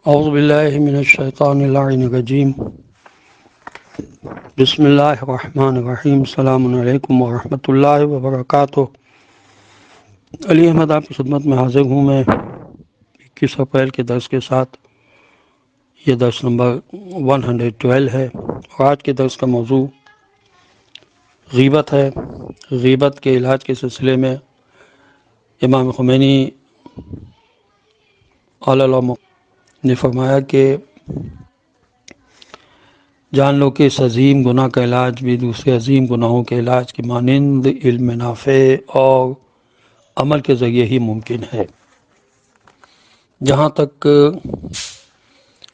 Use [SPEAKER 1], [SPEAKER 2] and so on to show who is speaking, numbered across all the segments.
[SPEAKER 1] اعوذ باللہ من الشیطان اللعین الرجیم بسم اللہ الرحمن الرحیم السلام علیکم ورحمۃ اللہ وبرکاتہ۔ علی احمد آپ کی خدمت میں حاضر ہوں میں 21 اپریل کے درس کے ساتھ۔ یہ درس نمبر 112 ہے اور آج کے درس کا موضوع غیبت ہے۔ غیبت کے علاج کے سلسلے میں امام خمینی علیہ نے فرمایا کہ جان لو کہ اس عظیم گناہ کا علاج بھی دوسرے عظیم گناہوں کے علاج کے مانند علم نافع اور عمل کے ذریعے ہی ممکن ہے۔ جہاں تک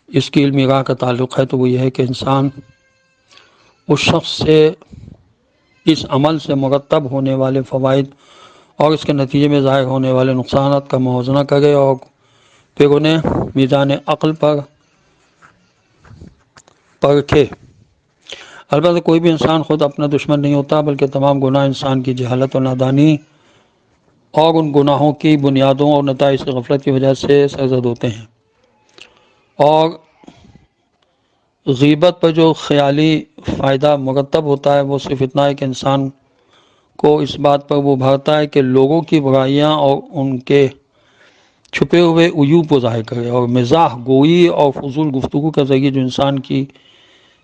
[SPEAKER 1] اس کی علمی راہ کا تعلق ہے تو وہ یہ ہے کہ انسان اس شخص سے اس عمل سے مرتب ہونے والے فوائد اور اس کے نتیجے میں ظاہر ہونے والے نقصانات کا موازنہ کرے اور پھر انہیں میزان عقل پر پرکھے۔ البتہ کوئی بھی انسان خود اپنا دشمن نہیں ہوتا، بلکہ تمام گناہ انسان کی جہالت و نادانی اور ان گناہوں کی بنیادوں اور نتائج سے غفلت کی وجہ سے سرزد ہوتے ہیں۔ اور غیبت پر جو خیالی فائدہ مرتب ہوتا ہے وہ صرف اتنا ہے کہ انسان کو اس بات پر وہ بھرتا ہے کہ لوگوں کی برائیاں اور ان کے چھپے ہوئے عیوب کو ظاہر کرے، اور مزاح گوئی اور فضول گفتگو کے ذریعے جو انسان کی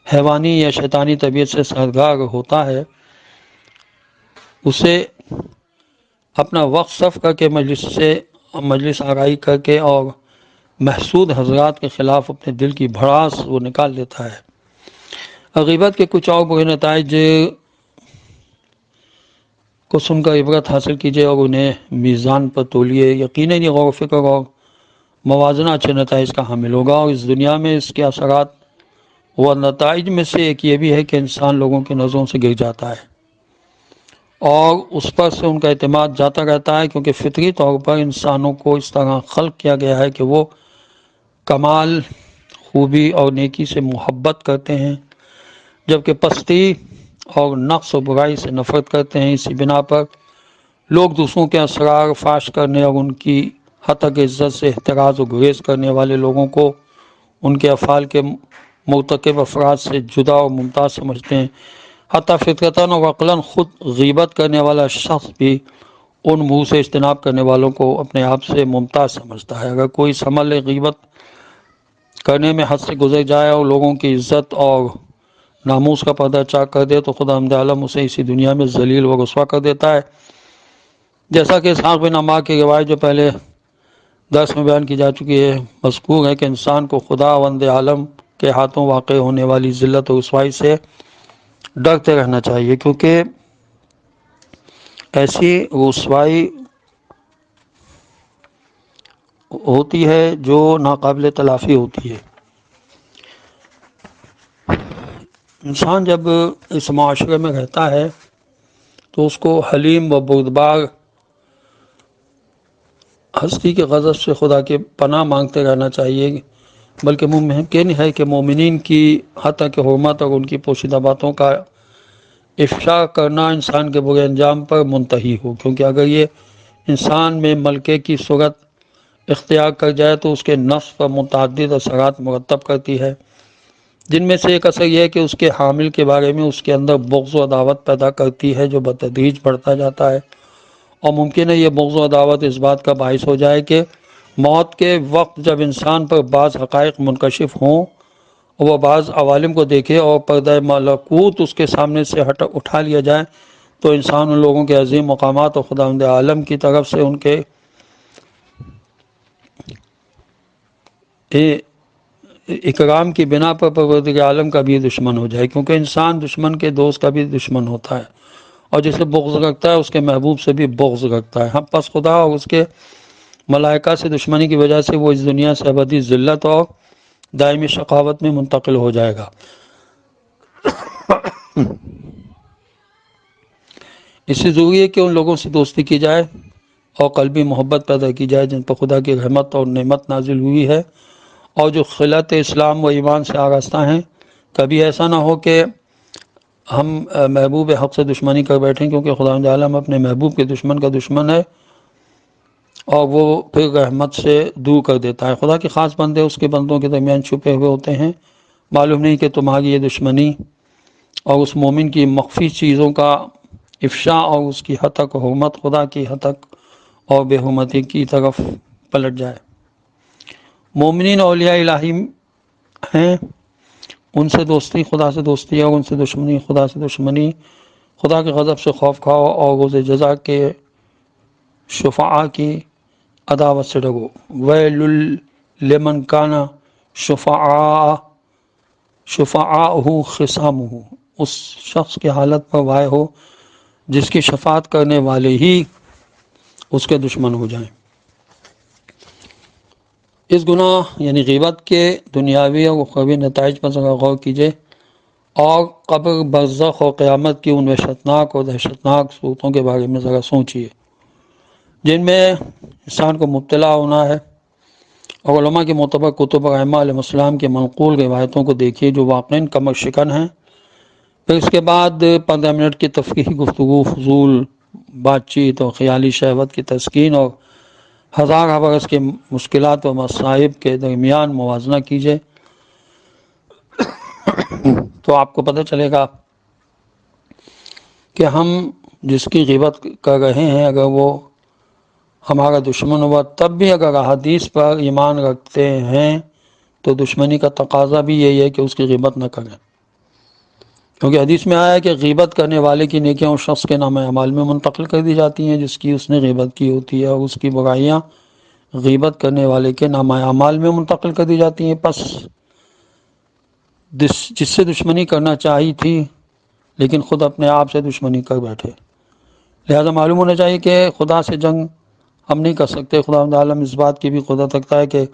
[SPEAKER 1] حیوانی یا شیطانی طبیعت سے سرگار ہوتا ہے اسے اپنا وقت صرف کر کے مجلس آرائی کر کے اور محسود حضرات کے خلاف اپنے دل کی بھڑاس وہ نکال دیتا ہے۔ غیبت کے کچھ اور برے نتائج کو سن کر عبرت حاصل کیجیے اور انہیں میزان پر تولیے۔ یقیناً یہ غور و فکر اور موازنہ اچھے نتائج کا حامل ہوگا، اور اس دنیا میں اس کے اثرات و نتائج میں سے ایک یہ بھی ہے کہ انسان لوگوں کی نظروں سے گر جاتا ہے اور اس پر سے ان کا اعتماد جاتا رہتا ہے، کیونکہ فطری طور پر انسانوں کو اس طرح خلق کیا گیا ہے کہ وہ کمال، خوبی اور نیکی سے محبت کرتے ہیں، جبکہ پستی اور نقص و برائی سے نفرت کرتے ہیں۔ اسی بنا پر لوگ دوسروں کے اسرار فاش کرنے اور ان کی حق عزت سے احتراز و گریز کرنے والے لوگوں کو ان کے افعال کے مرتکب افراد سے جدا اور ممتاز سمجھتے ہیں۔ حتیٰ فطرتاً اور عقلاً خود غیبت کرنے والا شخص بھی ان منہ سے اجتناب کرنے والوں کو اپنے آپ سے ممتاز سمجھتا ہے۔ اگر کوئی سنبھل لے غیبت کرنے میں حد سے گزر جائے اور لوگوں کی عزت اور ناموس کا پردہ چاک کر دے تو خداوند عالم اسے اسی دنیا میں ذلیل و رسوا کر دیتا ہے، جیسا کہ اسحاق بن عمار کی روایت جو پہلے درس میں بیان کی جا چکی ہے مذکور ہے کہ انسان کو خداوند عالم کے ہاتھوں واقع ہونے والی ذلت و رسوائی سے ڈرتے رہنا چاہیے، کیونکہ ایسی رسوائی ہوتی ہے جو ناقابل تلافی ہوتی ہے۔ انسان جب اس معاشرے میں رہتا ہے تو اس کو حلیم و بردبار ہستی کے غضب سے خدا کے پناہ مانگتے رہنا چاہیے، بلکہ ممکن ہے کہ مومنین کی حتیٰ کہ حرمت اور ان کی پوشیدہ باتوں کا افشا کرنا انسان کے برے انجام پر منتہی ہو، کیونکہ اگر یہ انسان میں ملکے کی صورت اختیار کر جائے تو اس کے نفس پر متعدد اثرات مرتب کرتی ہے، جن میں سے ایک اثر یہ ہے کہ اس کے حامل کے بارے میں اس کے اندر بغض و عداوت پیدا کرتی ہے جو بتدریج بڑھتا جاتا ہے، اور ممکن ہے یہ بغض و عداوت اس بات کا باعث ہو جائے کہ موت کے وقت جب انسان پر بعض حقائق منکشف ہوں اور وہ بعض عوالم کو دیکھے اور پردہ ملکوت اس کے سامنے سے اٹھا لیا جائے تو انسان ان لوگوں کے عظیم مقامات اور خداوند عالم کی طرف سے ان کے اکرام کی بنا پر پروردگار عالم کا بھی دشمن ہو جائے، کیونکہ انسان دشمن کے دوست کا بھی دشمن ہوتا ہے، اور جسے بغض رکھتا ہے اس کے محبوب سے بھی بغض رکھتا ہے۔ ہم پس خدا اور اس کے ملائکہ سے دشمنی کی وجہ سے وہ اس دنیا سے ابدی ذلت اور دائمی شقاوت میں منتقل ہو جائے گا۔ اس سے ضروری ہے کہ ان لوگوں سے دوستی کی جائے اور قلبی محبت پیدا کی جائے جن پر خدا کی رحمت اور نعمت نازل ہوئی ہے اور جو خلعت اسلام و ایمان سے آراستہ ہیں۔ کبھی ایسا نہ ہو کہ ہم محبوب حق سے دشمنی کر بیٹھیں، کیونکہ خداوند عالم اپنے محبوب کے دشمن کا دشمن ہے، اور وہ پھر رحمت سے دور کر دیتا ہے۔ خدا کے خاص بندے اس کے بندوں کے درمیان چھپے ہوئے ہوتے ہیں، معلوم نہیں کہ تمہاری یہ دشمنی اور اس مومن کی مخفی چیزوں کا افشاء اور اس کی ہتک حرمت خدا کی ہتک اور بے حرمتی کی طرف پلٹ جائے۔ مومنین اولیاء الہی ہیں، ان سے دوستی خدا سے دوستی ہے، اور ان سے دشمنی خدا سے دشمنی۔ خدا کے غضب سے خوف کھاؤ اور روز جزا کے شفعاء کی عداوت سے ڈرو۔ ویل لمن کان شفعاءہ خصامہ، اس شخص کی حالت پر وائے ہو جس کی شفاعت کرنے والے ہی اس کے دشمن ہو جائیں۔ اس گناہ یعنی غیبت کے دنیاوی اور اخروی نتائج پر ذرا غور کیجیے، اور قبر، برزخ اور قیامت کی ان وحشتناک اور دہشتناک صورتوں کے بارے میں ذرا سوچیے جن میں انسان کو مبتلا ہونا ہے، اور علماء کے معتبر کتب اور ائمہ علیہ السلام کے منقول روایتوں کو دیکھیے جو واقعاً کمر شکن ہیں۔ پھر اس کے بعد 15 منٹ کی تفریحی گفتگو، فضول بات چیت اور خیالی شہوت کی تسکین اور ہزار برس کے مشکلات و مصائب کے درمیان موازنہ کیجیے، تو آپ کو پتہ چلے گا کہ ہم جس کی غیبت کر رہے ہیں اگر وہ ہمارا دشمن ہوا، تب بھی اگر احادیث پر ایمان رکھتے ہیں تو دشمنی کا تقاضا بھی یہی ہے کہ اس کی غیبت نہ کریں، کیونکہ حدیث میں آیا ہے کہ غیبت کرنے والے کی نیکیاں اس شخص کے نام اعمال میں منتقل کر دی جاتی ہیں جس کی اس نے غیبت کی ہوتی ہے، اور اس کی برائیاں غیبت کرنے والے کے نام اعمال میں منتقل کر دی جاتی ہیں۔ پس جس سے دشمنی کرنا چاہی تھی لیکن خود اپنے آپ سے دشمنی کر بیٹھے، لہذا معلوم ہونا چاہیے کہ خدا سے جنگ ہم نہیں کر سکتے۔ خدا عالم اس بات کی بھی قدرت رکھتا ہے کہ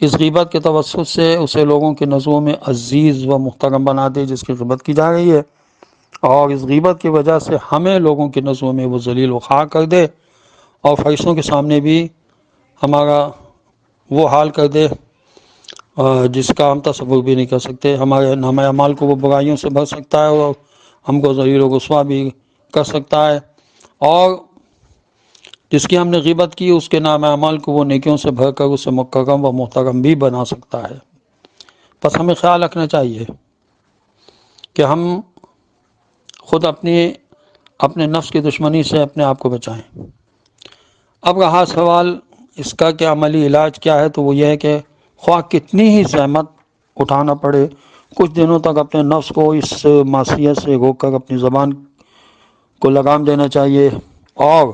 [SPEAKER 1] اس غیبت کے توسط سے اسے لوگوں کے نظروں میں عزیز و محترم بنا دے جس کی غیبت کی جا رہی ہے، اور اس غیبت کی وجہ سے ہمیں لوگوں کی نظروں میں وہ ذلیل و خوار کر دے، اور فرشتوں کے سامنے بھی ہمارا وہ حال کر دے جس کا ہم تصور بھی نہیں کر سکتے۔ ہمارے نامہ اعمال کو وہ برائیوں سے بھر سکتا ہے اور ہم کو ذلیل و رسوا بھی کر سکتا ہے، اور جس کی ہم نے غیبت کی اس کے نام اعمال کو وہ نیکیوں سے بھر کر اسے مکرم و محترم بھی بنا سکتا ہے۔ بس ہمیں خیال رکھنا چاہیے کہ ہم خود اپنے نفس کی دشمنی سے اپنے آپ کو بچائیں۔ اب رہا سوال اس کا کہ عملی علاج کیا ہے، تو وہ یہ ہے کہ خواہ کتنی ہی زحمت اٹھانا پڑے، کچھ دنوں تک اپنے نفس کو اس معصیت سے روک کر اپنی زبان کو لگام دینا چاہیے، اور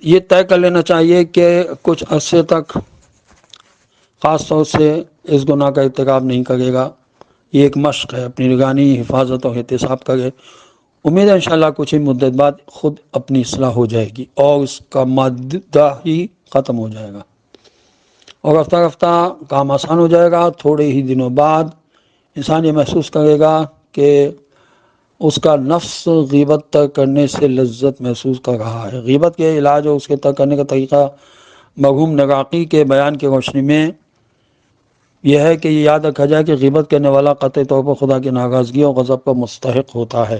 [SPEAKER 1] یہ طے کر لینا چاہیے کہ کچھ عرصے تک خاص طور سے اس گناہ کا ارتکاب نہیں کرے گا۔ یہ ایک مشق ہے، اپنی نگرانی، حفاظت اور احتساب کرے۔ امید ہے انشاءاللہ کچھ ہی مدت بعد خود اپنی اصلاح ہو جائے گی اور اس کا مادہ ہی ختم ہو جائے گا، اور رفتہ رفتہ کام آسان ہو جائے گا۔ تھوڑے ہی دنوں بعد انسان یہ محسوس کرے گا کہ اس کا نفس غیبت ترک کرنے سے لذت محسوس کر رہا ہے۔ غیبت کے علاج اور اس کے ترک کرنے کا طریقہ مرحوم نراقی کے بیان کی روشنی میں یہ ہے کہ یہ یاد رکھا جائے کہ غیبت کرنے والا قطعی طور پر خدا کی ناراضگی اور غضب کا مستحق ہوتا ہے،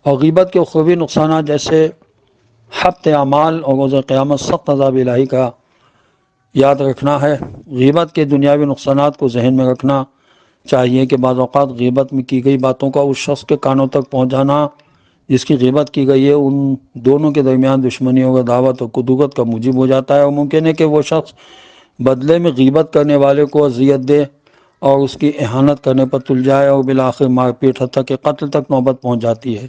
[SPEAKER 1] اور غیبت کے اخروی نقصانات جیسے حبط اعمال اور روز قیامت سخت عذاب الہی کا یاد رکھنا ہے۔ غیبت کے دنیاوی نقصانات کو ذہن میں رکھنا چاہیے کہ بعض اوقات غیبت میں کی گئی باتوں کا اس شخص کے کانوں تک پہنچ جانا جس کی غیبت کی گئی ہے ان دونوں کے درمیان دشمنی اور عداوت اور کدورت کا موجب ہو جاتا ہے، اور ممکن ہے کہ وہ شخص بدلے میں غیبت کرنے والے کو اذیت دے اور اس کی اہانت کرنے پر تل جائے، اور بالآخر مار پیٹ حتیٰ کہ قتل تک نوبت پہنچ جاتی ہے۔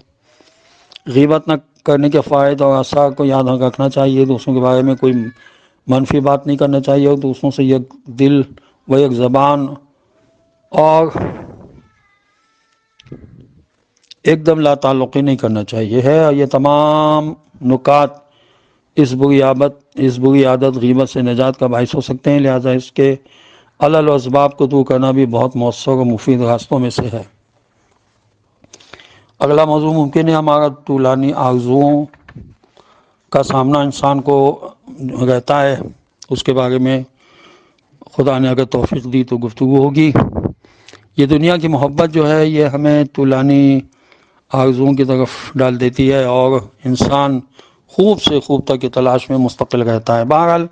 [SPEAKER 1] غیبت نہ کرنے کے فوائد اور آثار کو یاد رکھنا چاہیے، دوسروں کے بارے میں کوئی منفی بات نہیں کرنا چاہیے، اور دوسروں سے یک دل و یک زبان اور ایک دم لا تعلقی نہیں کرنا چاہیے ہے۔ اور یہ تمام نکات اس بری عادت غیبت سے نجات کا باعث ہو سکتے ہیں، لہذا اس کے علل و اسباب کو دور کرنا بھی بہت مؤثر و مفید راستوں میں سے ہے۔ اگلا موضوع ممکن ہے ہمارا طولانی آرزوؤں کا سامنا انسان کو رہتا ہے، اس کے بارے میں خدا نے اگر توفیق دی تو گفتگو ہوگی۔ یہ دنیا کی محبت جو ہے یہ ہمیں طولانی آرزوؤں کی طرف ڈال دیتی ہے، اور انسان خوب سے خوب تک کی تلاش میں مستقل رہتا ہے۔ بہرحال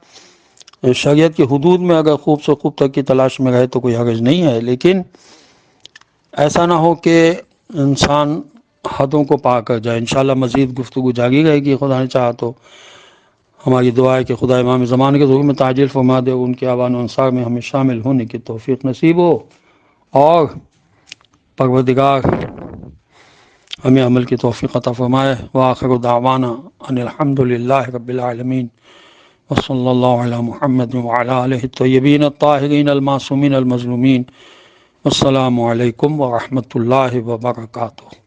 [SPEAKER 1] شریعت کی حدود میں اگر خوب سے خوب تک کی تلاش میں رہے تو کوئی حرج نہیں ہے، لیکن ایسا نہ ہو کہ انسان حدوں کو پار کر جائے۔ انشاءاللہ مزید گفتگو جاری رہے گی خدا نے چاہا تو۔ ہماری دعا ہے کہ خدا امام زمان کے ظہور میں تعجیل فرما دے، ان کے آبان و انصار میں ہمیں شامل ہونے کی توفیق نصیب ہو، اور پروردگار ہمیں عمل کی توفیق عطا فرمائے۔ وآخر دعوانا ان الحمد للہ رب العالمین، وصلی اللہ علی محمد وعلی آلہ الطیبین الطاہرین المعصومین المظلومین۔ السلام علیکم ورحمۃ اللہ وبرکاتہ۔